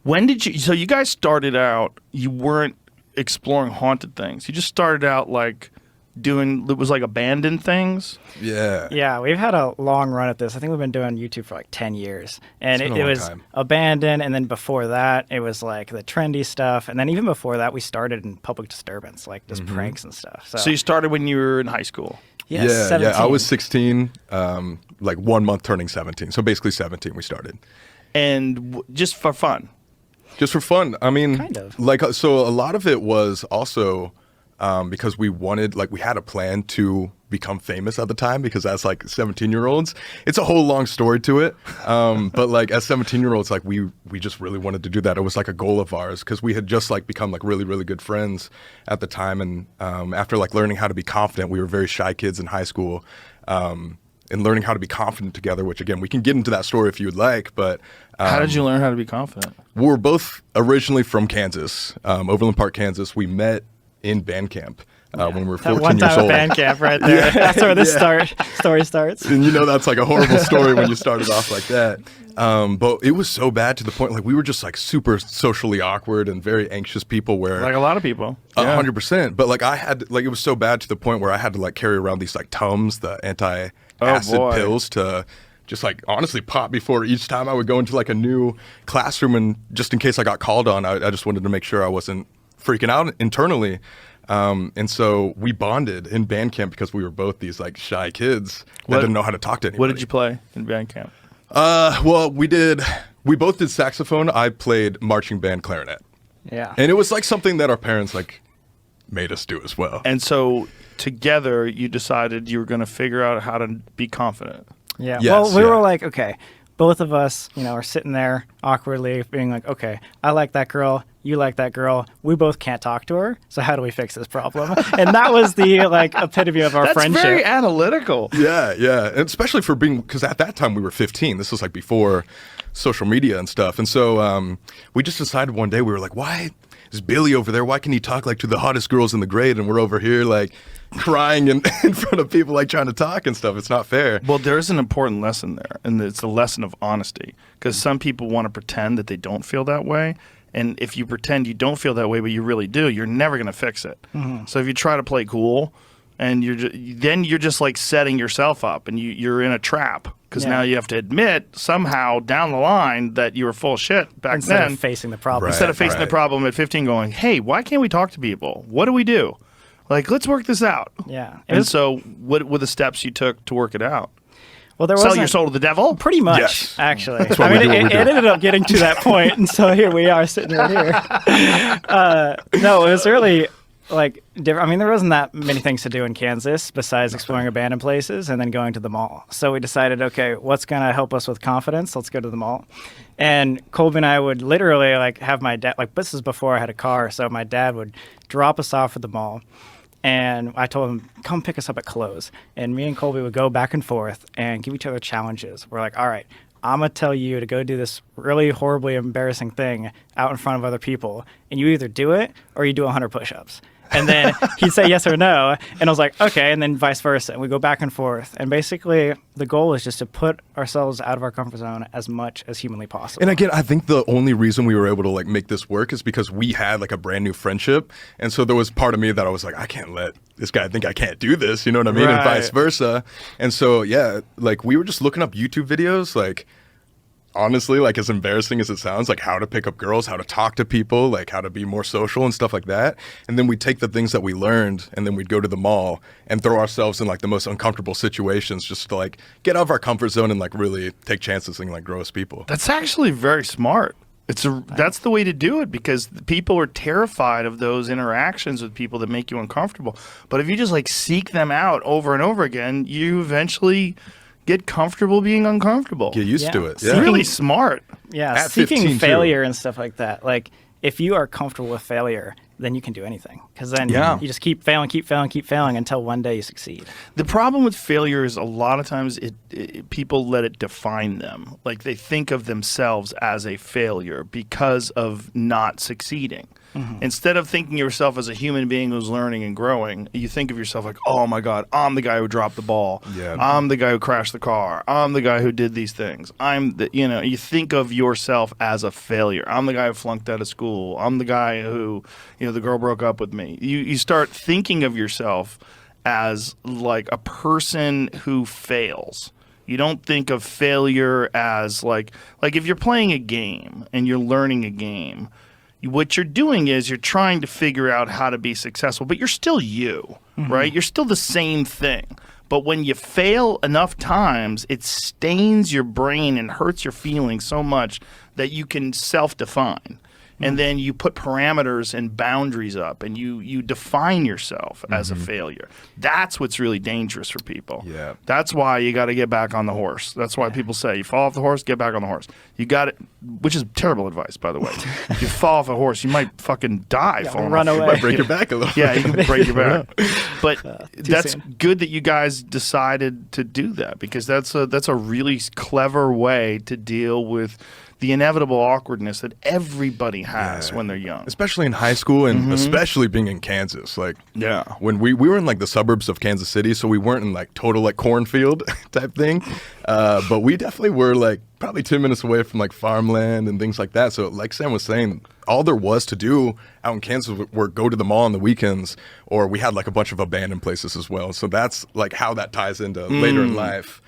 When did you? So you guys started out. You weren't exploring haunted things. You just started out like doing. It was like abandoned things. Yeah. Yeah, we've had a long run at this. I think we've been doing YouTube for like 10 years. And It's been a it long was time. abandoned. And then before that, it was like the trendy stuff. And then even before that, we started in public disturbance, like just pranks and stuff. So you started when you were in high school. yes, Yeah, 17. I was 16, like 1 month turning 17. So basically 17 we started. And just for fun. Just for fun. I mean, Kind of. like, so a lot of it was also because we wanted, like, we had a plan to become famous at the time, because as like 17-year-olds, it's a whole long story to it. But like as 17-year-olds, like we just really wanted to do that. It was like a goal of ours, because we had just like become like really, really good friends at the time. And after like learning how to be confident, we were very shy kids in high school. And learning how to be confident together, which again, we can get into that story if you would like, but How did you learn how to be confident? we were both originally from Kansas, Overland Park, Kansas. We met in band camp when we were 14 that one years time at old. band camp right there. That's where this story starts. And you know that's like a horrible story when you started off like that. But it was so bad to the point, like we were just like super socially awkward and very anxious people where Like a lot of people. 100%. But like I had, like it was so bad to the point where I had to like carry around these like Tums, the anti-acid boy. pills, to just like honestly pop before each time I would go into like a new classroom, and just in case I got called on, I just wanted to make sure I wasn't freaking out internally. And so we bonded in band camp because we were both these like shy kids that didn't know how to talk to anybody. What did you play in band camp? Well, we both did saxophone. I played marching band clarinet. Yeah. And it was like something that our parents like made us do as well. And so together you decided you were going to figure out how to be confident. Yeah. Yes, well, we yeah. were like, okay, both of us, are sitting there awkwardly being like, okay, I like that girl. You like that girl. We both can't talk to her. So how do we fix this problem? And that was the like epitome of our That's friendship. very analytical. Yeah. And especially for being, because at that time we were 15. This was like before social media and stuff. And so we just decided one day, we were like, why is Billy over there? Why can he talk like to the hottest girls in the grade? And we're over here like crying in front of people, like trying to talk and stuff. It's not fair. Well, there's an important lesson there, and it's a lesson of honesty, because some people want to pretend that they don't feel that way. And if you pretend you don't feel that way, but you really do, you're never going to fix it. So if you try to play cool, and then you're just like setting yourself up, and you're in a trap, because now you have to admit somehow down the line that you were full of shit back Instead then. of facing the problem. Right. Instead of facing the right. problem at 15, going, hey, why can't we talk to people? What do we do? Like, let's work this out. Yeah. And so what were the steps you took to work it out? Well, there Sell wasn't your soul to the devil? pretty much, Yes. actually. That's why we do what we do. It ended up getting to that point, and so here we are sitting right here. No, it was really like different. I mean, there wasn't that many things to do in Kansas besides exploring abandoned places and then going to the mall. So we decided, okay, what's going to help us with confidence? Let's go to the mall. And Colby and I would literally like have my dad, like this is before I had a car, so my dad would drop us off at the mall. And I told him, come pick us up at close. And me and Colby would go back and forth and give each other challenges. We're like, all right, I'm going to tell you to go do this really horribly embarrassing thing out in front of other people. And you either do it or you do 100 push-ups. And then he'd say yes or no. And I was like, okay. And then vice versa. And we go back and forth. And basically, the goal is just to put ourselves out of our comfort zone as much as humanly possible. And again, I think the only reason we were able to like make this work is because we had like a brand new friendship. And so there was part of me that I was like, I can't let this guy think I can't do this. You know what I mean? And vice versa. And so, yeah, like we were just looking up YouTube videos, like honestly, like as embarrassing as it sounds, like how to pick up girls, how to talk to people, like how to be more social and stuff like that. And then we'd take the things that we learned and then we'd go to the mall and throw ourselves in like the most uncomfortable situations just to like get out of our comfort zone and like really take chances and like grow as people. That's actually very smart. That's the way to do it, because people are terrified of those interactions with people that make you uncomfortable. But if you just like seek them out over and over again, you eventually get comfortable being uncomfortable. Get used to it. It's Yeah. really smart. Yeah, At seeking 15 too. failure and stuff like that. Like, if you are comfortable with failure, then you can do anything. Because then Yeah. you just keep failing until one day you succeed. The problem with failure is a lot of times people let it define them. Like they think of themselves as a failure because of not succeeding. Instead of thinking of yourself as a human being who's learning and growing, you think of yourself like, oh my God, I'm the guy who dropped the ball. Yeah. I'm the guy who crashed the car. I'm the guy who did these things. You think of yourself as a failure. I'm the guy who flunked out of school. I'm the guy who, the girl broke up with me. You start thinking of yourself as like a person who fails. You don't think of failure as like if you're playing a game and you're learning a game, what you're doing is you're trying to figure out how to be successful, but you're still you, right? You're still the same thing. But when you fail enough times, it stains your brain and hurts your feelings so much that you can self-define. And then you put parameters and boundaries up, and you define yourself as a failure. That's what's really dangerous for people. Yeah. That's why you got to get back on the horse. That's why people say, you fall off the horse, get back on the horse. You got it, which is terrible advice, by the way. If you fall off a horse, you might fucking die falling run off. away. You might break your back a little. Yeah, you can break your back. But that's soon. good that you guys decided to do that, because that's a really clever way to deal with the inevitable awkwardness that everybody has when they're young. Especially in high school, and especially being in Kansas. Like, when we were in like the suburbs of Kansas City, so we weren't in like total like cornfield type thing, but we definitely were like probably 10 minutes away from like farmland and things like that. So like Sam was saying, all there was to do out in Kansas were go to the mall on the weekends, or we had like a bunch of abandoned places as well. So that's like how that ties into later in life,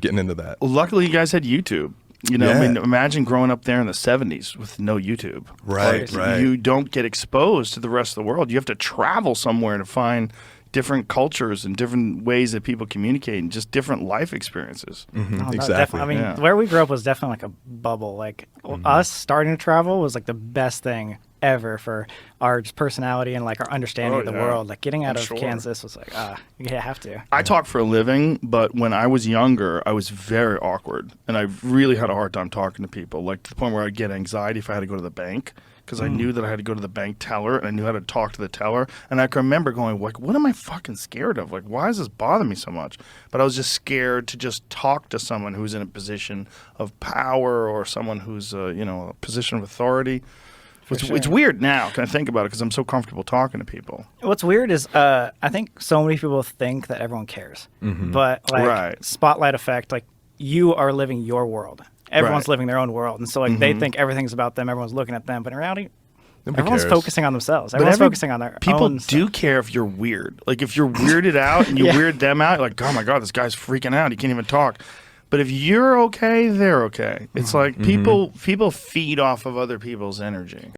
getting into that. Luckily, you guys had YouTube. I Yeah. mean, imagine growing up there in the 70s with no YouTube. Right, right. You don't get exposed to the rest of the world. You have to travel somewhere to find different cultures and different ways that people communicate and just different life experiences. Oh, no, Exactly. definitely. I mean, where we grew up was definitely like a bubble. Like us starting to travel was like the best thing ever for our just personality and like our understanding of the world. Like getting out of Kansas was like, you have to. I talk for a living, but when I was younger, I was very awkward, and I really had a hard time talking to people, like to the point where I'd get anxiety if I had to go to the bank, because I knew that I had to go to the bank teller, and I knew how to talk to the teller. And I can remember going, like, what am I fucking scared of? Like, why does this bother me so much? But I was just scared to just talk to someone who's in a position of power, or someone who's, a position of authority. It's weird now, can I think about it, because I'm so comfortable talking to people. What's weird is I think so many people think that everyone cares. But like spotlight effect, like you are living your world. Everyone's living their own world. And so like they think everything's about them, everyone's looking at them, but in reality, everyone's focusing on themselves. Everyone's focusing on their people own do stuff. care if you're weird. Like if you're weirded out and you weird them out, you're like, oh my God, this guy's freaking out. He can't even talk. But if you're okay, they're okay. It's like people feed off of other people's energy.